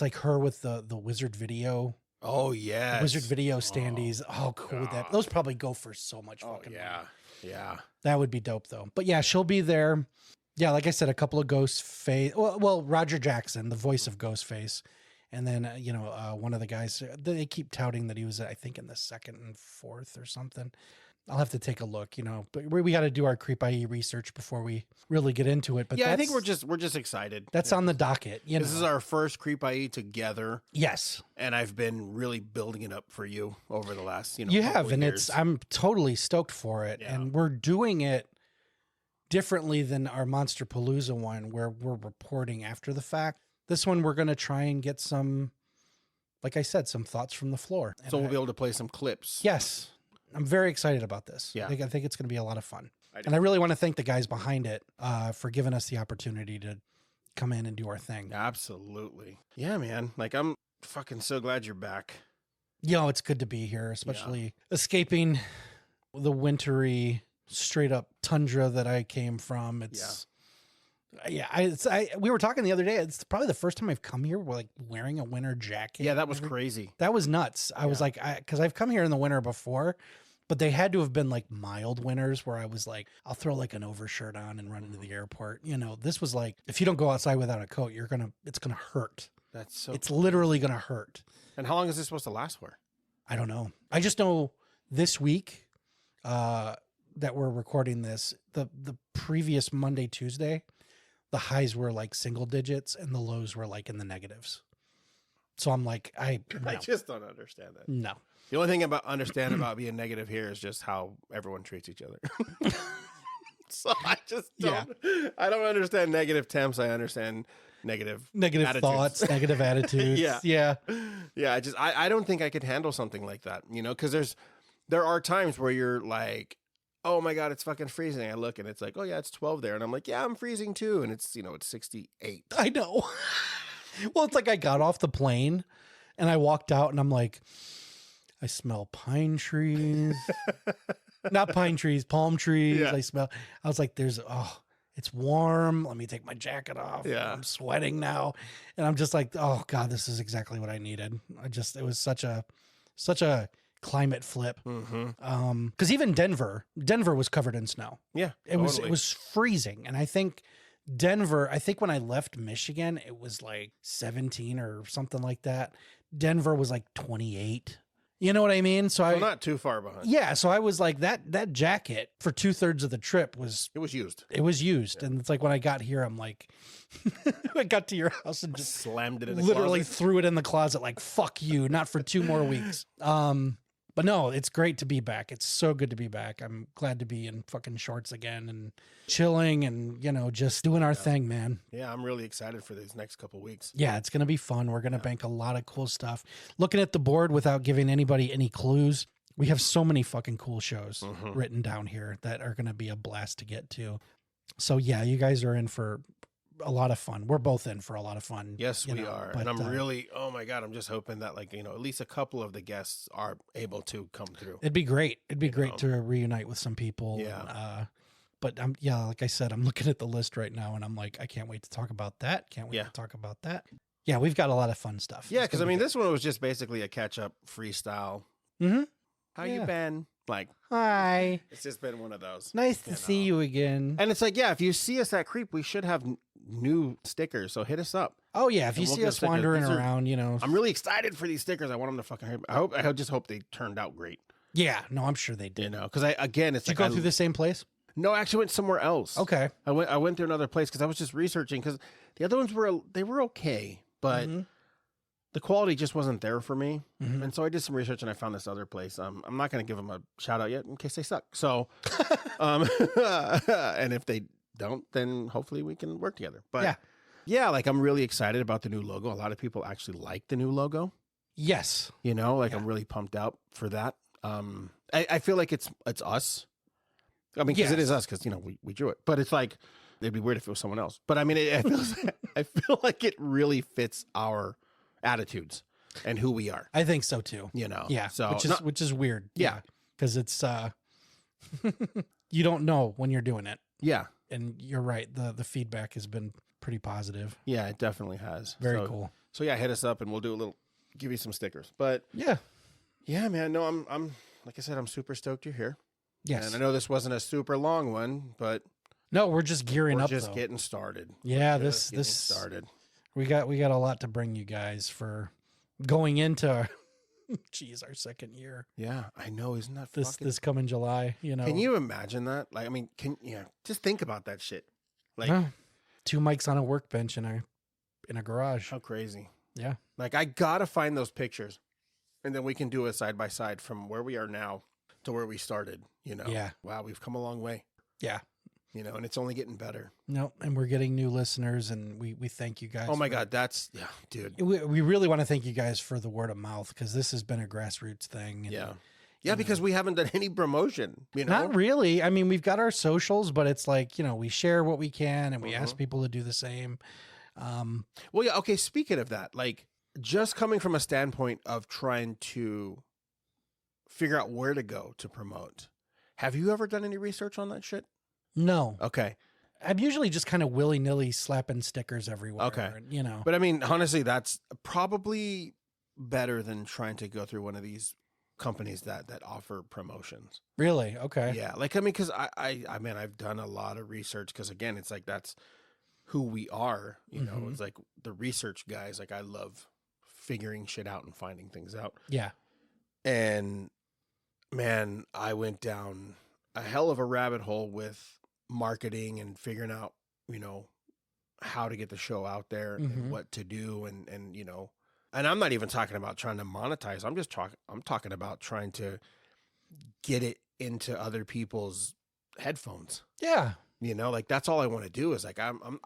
Speaker 2: like her with the Wizard Video.
Speaker 1: Oh, yeah.
Speaker 2: Wizard Video standees. Oh, cool. Those probably go for so much fucking money.
Speaker 1: Yeah.
Speaker 2: That would be dope, though. But yeah, she'll be there. Yeah, like I said, a couple of Ghostface. Well, Roger Jackson, the voice of Ghostface. And then, you know, one of the guys, they keep touting that he was, I think, in the 2nd and 4th or something. I'll have to take a look, you know, but we got to do our Creep I.E research before we really get into it. But
Speaker 1: yeah, I think we're just excited.
Speaker 2: That's on the docket.
Speaker 1: This is our first Creep I.E together.
Speaker 2: Yes.
Speaker 1: And I've been really building it up for you over the last,
Speaker 2: you have, and years. I'm totally stoked for it. Yeah. And we're doing it differently than our Monster Palooza one, where we're reporting after the fact. This one, we're going to try and get some, like I said, some thoughts from the floor.
Speaker 1: So we'll be able to play some clips.
Speaker 2: Yes. I'm very excited about this.
Speaker 1: Yeah.
Speaker 2: I think it's going to be a lot of fun. And I really want to thank the guys behind it for giving us the opportunity to come in and do our thing.
Speaker 1: Absolutely. Yeah, man. Like, I'm fucking so glad you're back.
Speaker 2: Yo, it's good to be here, especially escaping the wintry, straight up tundra that I came from. We were talking the other day. It's probably the first time I've come here like wearing a winter jacket.
Speaker 1: Yeah, that was crazy.
Speaker 2: That was nuts. I was like, because I've come here in the winter before, but they had to have been like mild winters where I was like, I'll throw like an overshirt on and run into the airport. You know, this was like, if you don't go outside without a coat, it's gonna hurt. It's literally gonna hurt.
Speaker 1: And how long is this supposed to last for?
Speaker 2: I don't know. I just know this week that we're recording this, the previous Monday, Tuesday, the highs were like single digits and the lows were like in the negatives. So I'm like, I
Speaker 1: just don't understand that.
Speaker 2: No.
Speaker 1: The only thing understand about being negative here is just how everyone treats each other. So I just don't, I don't understand negative temps. I understand negative
Speaker 2: thoughts, negative attitudes. Yeah.
Speaker 1: I don't think I could handle something like that, you know, because there are times where you're like, oh my God, it's fucking freezing. I look and it's like, oh yeah, it's 12 there. And I'm like, yeah, I'm freezing too. And it's, it's 68.
Speaker 2: I know. Well, it's like I got off the plane and I walked out and I'm like, I smell pine trees. Not pine trees, palm trees. Yeah. I was like, it's warm. Let me take my jacket off.
Speaker 1: Yeah.
Speaker 2: I'm sweating now. And I'm just like, oh God, this is exactly what I needed. It was such a climate flip. Because even Denver was covered in snow.
Speaker 1: Yeah.
Speaker 2: It was freezing. And I think when I left Michigan, it was like 17 or something like that. Denver was like 28. You know what I mean? So
Speaker 1: I'm not too far behind.
Speaker 2: Yeah. So I was like, that jacket for 2/3 of the trip was
Speaker 1: used.
Speaker 2: It was used. Yeah. And it's like when I got here, I'm like, I got to your house and just
Speaker 1: slammed it in the
Speaker 2: literally
Speaker 1: closet.
Speaker 2: Threw it in the closet. Like, fuck you, not for 2 more weeks. But no, it's great to be back. It's so good to be back. I'm glad to be in fucking shorts again and chilling and, just doing our thing, man.
Speaker 1: Yeah, I'm really excited for these next couple weeks.
Speaker 2: Yeah, it's going to be fun. We're going to bank a lot of cool stuff. Looking at the board without giving anybody any clues, we have so many fucking cool shows written down here that are going to be a blast to get to. So yeah, you guys are in for a lot of fun. We're both in for a lot of fun.
Speaker 1: Yes, we are. But, and I'm really, oh my God, I'm just hoping that at least a couple of the guests are able to come through.
Speaker 2: It'd be great. It'd be great to reunite with some people.
Speaker 1: Yeah.
Speaker 2: But like I said, I'm looking at the list right now and I'm like, I can't wait to talk about that. Can't wait to talk about that. Yeah, we've got a lot of fun stuff.
Speaker 1: Yeah, because this one was just basically a catch-up freestyle.
Speaker 2: Mm-hmm.
Speaker 1: How you been? Like,
Speaker 2: hi.
Speaker 1: It's just been one of those.
Speaker 2: Nice to see you again.
Speaker 1: And it's like, yeah, if you see us at Creep, we should have new stickers. So hit us up.
Speaker 2: Oh yeah, if you see us wandering around,
Speaker 1: I'm really excited for these stickers. I want them to fucking. I just hope they turned out great.
Speaker 2: Yeah, no, I'm sure they did.
Speaker 1: Because it's
Speaker 2: did you go through the same place?
Speaker 1: No, I actually went somewhere else.
Speaker 2: Okay.
Speaker 1: I went to another place because I was just researching because the other ones were okay, but
Speaker 2: Mhm.
Speaker 1: the quality just wasn't there for me.
Speaker 2: Mhm.
Speaker 1: And so I did some research and I found this other place. I'm not going to give them a shout out yet in case they suck. So, and if they don't, then hopefully we can work together. But yeah, like I'm really excited about the new logo. A lot of people actually like the new logo.
Speaker 2: Yes.
Speaker 1: You know, like I'm really pumped out for that. I feel like it's us. I mean, because it is us, because you know we drew it. But it's like it'd be weird if it was someone else. But I mean, I feel like it really fits our attitudes and who we are.
Speaker 2: I think so too.
Speaker 1: You know,
Speaker 2: Yeah.
Speaker 1: So
Speaker 2: Which is weird.
Speaker 1: Yeah.
Speaker 2: Because it's you don't know when you're doing it.
Speaker 1: yeah,
Speaker 2: And you're right. The feedback has been pretty positive.
Speaker 1: yeah, it definitely has.
Speaker 2: Very cool.
Speaker 1: So yeah, hit us up and we'll do give you some stickers. But
Speaker 2: Yeah.
Speaker 1: yeah, man, no, I'm like I said, I'm super stoked you're here.
Speaker 2: Yes.
Speaker 1: And I know this wasn't a super long one, but
Speaker 2: No, we're just gearing
Speaker 1: we're
Speaker 2: up.
Speaker 1: just
Speaker 2: though.
Speaker 1: getting started.
Speaker 2: Yeah,
Speaker 1: We're just getting
Speaker 2: this
Speaker 1: started.
Speaker 2: we got a lot to bring you guys for going into our second year.
Speaker 1: Yeah, I know. Isn't that
Speaker 2: This coming July, you know.
Speaker 1: Can you imagine that? Like, I mean, just think about that shit. Like,
Speaker 2: Huh. 2 mics on a workbench in a garage.
Speaker 1: how crazy.
Speaker 2: Yeah.
Speaker 1: Like, I gotta find those pictures, and then we can do a side by side from where we are now to where we started. You know.
Speaker 2: Yeah.
Speaker 1: Wow, we've come a long way.
Speaker 2: Yeah.
Speaker 1: You know, and it's only getting better.
Speaker 2: No, and we're getting new listeners, and we thank you guys.
Speaker 1: Oh my God, dude.
Speaker 2: We really want to thank you guys for the word of mouth, because this has been a grassroots thing. And,
Speaker 1: Yeah, because we haven't done any promotion. You know,
Speaker 2: not really. I mean, we've got our socials, but it's like, you know, we share what we can, and we ask people to do the same.
Speaker 1: Well, yeah. Okay. Speaking of that, like, just coming from a standpoint of trying to figure out where to go to promote, have you ever done any research on that shit?
Speaker 2: No.
Speaker 1: Okay.
Speaker 2: I'm usually just kind of willy-nilly slapping stickers everywhere.
Speaker 1: Okay.
Speaker 2: You know.
Speaker 1: But I mean, honestly, that's probably better than trying to go through one of these companies that offer promotions.
Speaker 2: Really? Okay.
Speaker 1: Yeah. Like, I mean, because I mean, I've done a lot of research because, again, it's like that's who we are. You know, it's like the research guys. Like, I love figuring shit out and finding things out.
Speaker 2: Yeah.
Speaker 1: And man, I went down a hell of a rabbit hole with marketing and figuring out, you know, how to get the show out there and what to do. And, you know, and I'm not even talking about trying to monetize. I'm talking about trying to get it into other people's headphones.
Speaker 2: Yeah.
Speaker 1: You know, like that's all I want to do is like, I'm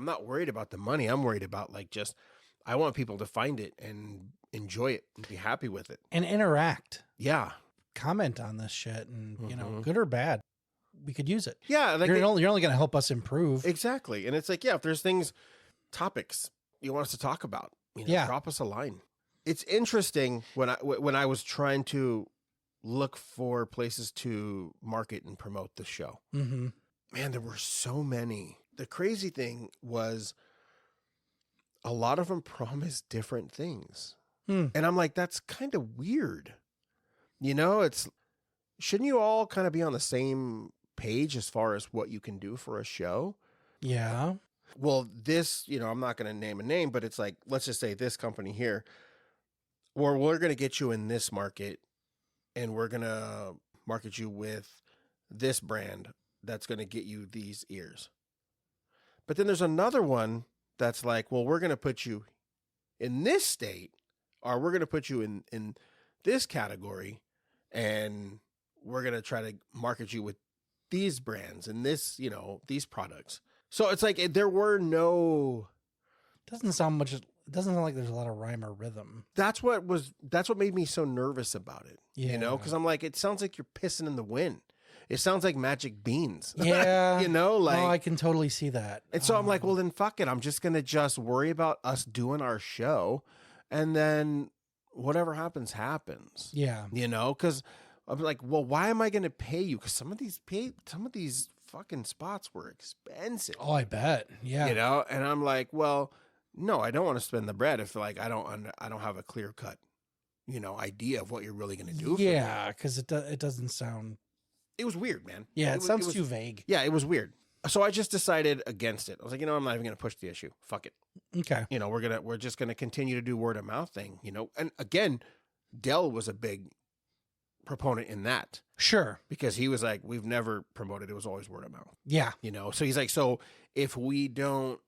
Speaker 1: not worried about the money. I'm worried about like, just, I want people to find it and enjoy it and be happy with it.
Speaker 2: And interact.
Speaker 1: Yeah.
Speaker 2: Comment on this shit, and you know, good or bad, we could use it.
Speaker 1: Yeah, like
Speaker 2: you're only going to help us improve.
Speaker 1: Exactly. And it's like, yeah, if there's topics you want us to talk about, you know, drop us a line. It's interesting when I was trying to look for places to market and promote the show. Man, there were so many. The crazy thing was a lot of them promised different things. And I'm like, that's kind of weird. You know, shouldn't you all kind of be on the same page as far as what you can do for a show?
Speaker 2: Yeah.
Speaker 1: Well, this, you know, I'm not going to name a name, but it's like, let's just say this company here, or we're going to get you in this market and we're going to market you with this brand that's going to get you these ears. But then there's another one that's like, well, we're going to put you in this state, or we're going to put you in this category, and we're going to try to market you with these brands and this, you know, these products. So it's like there were no.
Speaker 2: It doesn't sound like there's a lot of rhyme or rhythm.
Speaker 1: That's what made me so nervous about it.
Speaker 2: Yeah.
Speaker 1: You know, because I'm like, it sounds like you're pissing in the wind. It sounds like magic beans.
Speaker 2: Yeah.
Speaker 1: You know, like.
Speaker 2: Oh, I can totally see that.
Speaker 1: And so I'm like, well, then fuck it. I'm just going to just worry about us doing our show. And then whatever happens, happens.
Speaker 2: Yeah.
Speaker 1: You know, because I'm like, well, why am I going to pay you? Because some of these fucking spots were expensive.
Speaker 2: Oh, I bet. Yeah.
Speaker 1: You know, and I'm like, well, no, I don't want to spend the bread if like I don't have a clear cut, you know, idea of what you're really going to do.
Speaker 2: Yeah, because it doesn't sound.
Speaker 1: It was weird, man.
Speaker 2: Yeah, it sounds too vague.
Speaker 1: Yeah, it was weird. So I just decided against it. I was like, you know, I'm not even going to push the issue. Fuck it.
Speaker 2: Okay.
Speaker 1: You know, we're just going to continue to do word of mouth thing, you know. And again, Dell was a big proponent in that.
Speaker 2: Sure.
Speaker 1: because he was like, we've never promoted. It was always word of mouth,
Speaker 2: Yeah.
Speaker 1: you know? So he's like, so if we don't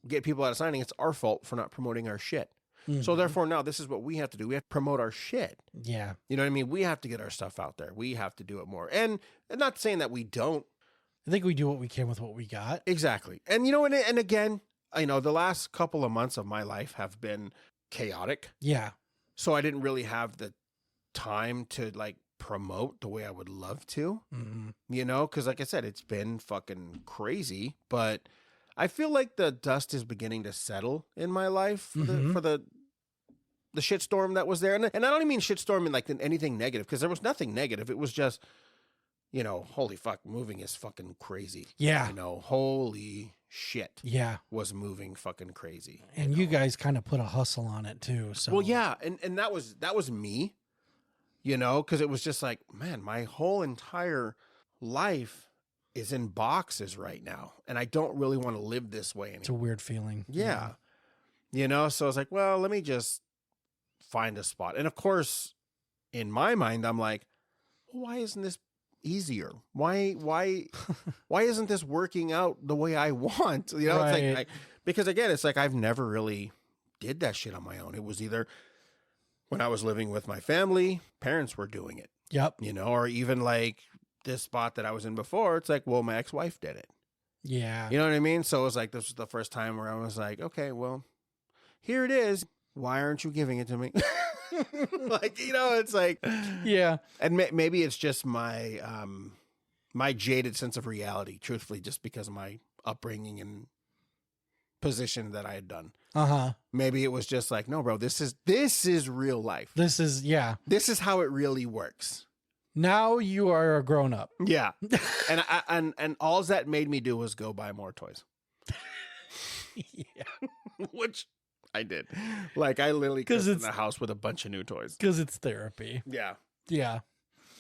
Speaker 1: get people out of signing, it's our fault for not promoting our shit. So
Speaker 2: Mhm.
Speaker 1: therefore now this is what we have to do. We have to promote our shit.
Speaker 2: Yeah.
Speaker 1: You know what I mean? We have to get our stuff out there. We have to do it more. And not saying that we don't.
Speaker 2: I think we do what we can with what we got.
Speaker 1: Exactly. And, you know, and again, you know, the last couple of months of my life have been chaotic.
Speaker 2: Yeah.
Speaker 1: So I didn't really have the time to like promote the way I would love to,
Speaker 2: Mhm.
Speaker 1: you know, because like I said, it's been fucking crazy. But I feel like the dust is beginning to settle in my life for the shitstorm that was there. And I don't even mean shitstorm in like anything negative, because there was nothing negative. It was just, you know, holy fuck, moving is fucking crazy.
Speaker 2: Yeah.
Speaker 1: You know, holy shit.
Speaker 2: Yeah.
Speaker 1: Was moving fucking crazy.
Speaker 2: And you guys kind of put a hustle on it too. So
Speaker 1: Well, yeah, and that was me, you know, because it was just like, man, my whole entire life is in boxes right now, and I don't really want to live this way
Speaker 2: it's a
Speaker 1: anymore.
Speaker 2: weird feeling.
Speaker 1: Yeah, you know, so I was like, well, let me just find a spot. And of course, in my mind, I'm like, why isn't this easier? Why isn't this working out the way I want? You know,
Speaker 2: Right.
Speaker 1: it's like because again, it's like I've never really did that shit on my own. It was either when I was living with my family, parents were doing it,
Speaker 2: Yep.
Speaker 1: you know, or even like this spot that I was in before. It's like, well, my ex-wife did it.
Speaker 2: Yeah.
Speaker 1: You know what I mean? So it was like, this was the first time where I was like, okay, well, here it is. Why aren't you giving it to me? Like, you know, it's like,
Speaker 2: Yeah.
Speaker 1: and maybe it's just my, my jaded sense of reality, truthfully, just because of my upbringing and position that I had done.
Speaker 2: Uh-huh.
Speaker 1: Maybe it was just like, no, bro, this is real life.
Speaker 2: This is, yeah.
Speaker 1: This is how it really works.
Speaker 2: Now you are a grown up.
Speaker 1: Yeah. and all that made me do was go buy more toys,
Speaker 2: Yeah.
Speaker 1: which I did. Like I literally
Speaker 2: 'Cause
Speaker 1: came in
Speaker 2: it's-
Speaker 1: the house with a bunch of new toys.
Speaker 2: Because it's therapy.
Speaker 1: Yeah.
Speaker 2: Yeah.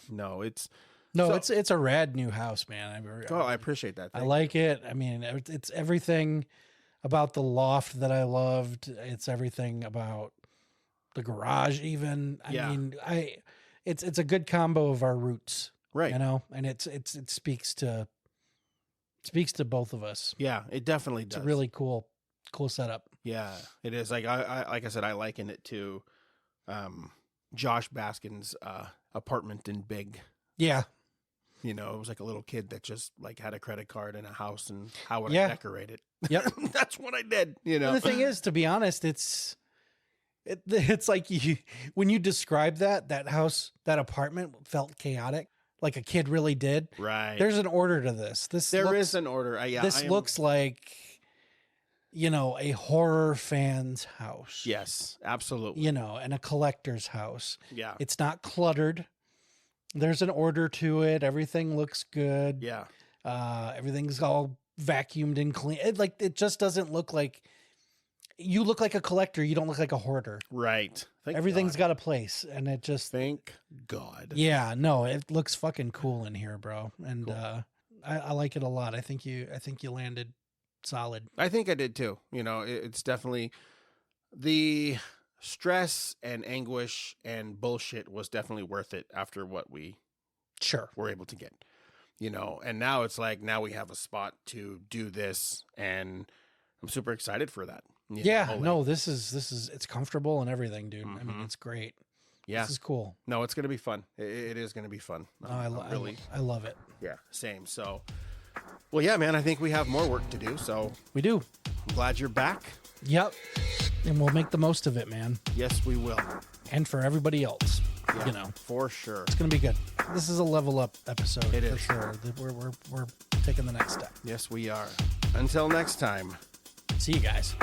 Speaker 1: No, it's,
Speaker 2: No,
Speaker 1: So-
Speaker 2: it's a rad new house, man.
Speaker 1: I appreciate that.
Speaker 2: I
Speaker 1: Thank
Speaker 2: like it. I mean, it's everything about the loft that I loved. It's everything about the garage even. I
Speaker 1: Yeah.
Speaker 2: mean, it's a good combo of our roots,
Speaker 1: you. Right.
Speaker 2: you know, and it speaks to both of us.
Speaker 1: Yeah, it definitely
Speaker 2: It's
Speaker 1: does.
Speaker 2: a really cool setup.
Speaker 1: Yeah, it is. Like I like I said, I liken it to Josh Baskin's apartment in Big.
Speaker 2: Yeah.
Speaker 1: You know, it was like a little kid that just like had a credit card and a house, and how would
Speaker 2: Yeah.
Speaker 1: I decorate it?
Speaker 2: Yep.
Speaker 1: That's what I did. You know,
Speaker 2: And the thing is, to be honest, it's like when you describe that house, that apartment felt chaotic, like a kid really did.
Speaker 1: right?
Speaker 2: There's an order to this.
Speaker 1: There is an order. Yeah,
Speaker 2: This looks like, you know, a horror fan's house.
Speaker 1: yes, absolutely.
Speaker 2: You know, and a collector's house.
Speaker 1: Yeah,
Speaker 2: It's not cluttered. There's an order to it. Everything looks good.
Speaker 1: yeah,
Speaker 2: Everything's all vacuumed and clean. It just doesn't look like you look like a collector. You don't look like a hoarder.
Speaker 1: right. Thank
Speaker 2: Everything's
Speaker 1: God.
Speaker 2: got a place, and it just
Speaker 1: Thank God.
Speaker 2: yeah, no, it looks fucking cool in here, bro. And
Speaker 1: Cool.
Speaker 2: I like it a lot. I think you landed solid.
Speaker 1: I think I did too. You know, it's definitely the stress and anguish and bullshit was definitely worth it after what we
Speaker 2: Sure.
Speaker 1: were able to get. You know, and now it's like now we have a spot to do this, and I'm super excited for that. You
Speaker 2: Yeah,
Speaker 1: know, like,
Speaker 2: no, this is it's comfortable and everything, dude. I mean,
Speaker 1: Mhm.
Speaker 2: it's great.
Speaker 1: yeah,
Speaker 2: This is cool.
Speaker 1: no, it's gonna be fun. It is gonna be fun.
Speaker 2: No,
Speaker 1: I'm really,
Speaker 2: I love it.
Speaker 1: yeah, same. So, well, yeah, man, I think we have more work to do. So
Speaker 2: We do.
Speaker 1: I'm glad you're back.
Speaker 2: Yep. And we'll make the most of it, man.
Speaker 1: Yes, we will.
Speaker 2: And for everybody else,
Speaker 1: Yeah,
Speaker 2: you know,
Speaker 1: for sure.
Speaker 2: it's gonna be good. This is a level up episode
Speaker 1: It
Speaker 2: for
Speaker 1: is.
Speaker 2: sure. We're taking the next step.
Speaker 1: Yes, we are. Until next time.
Speaker 2: See you guys.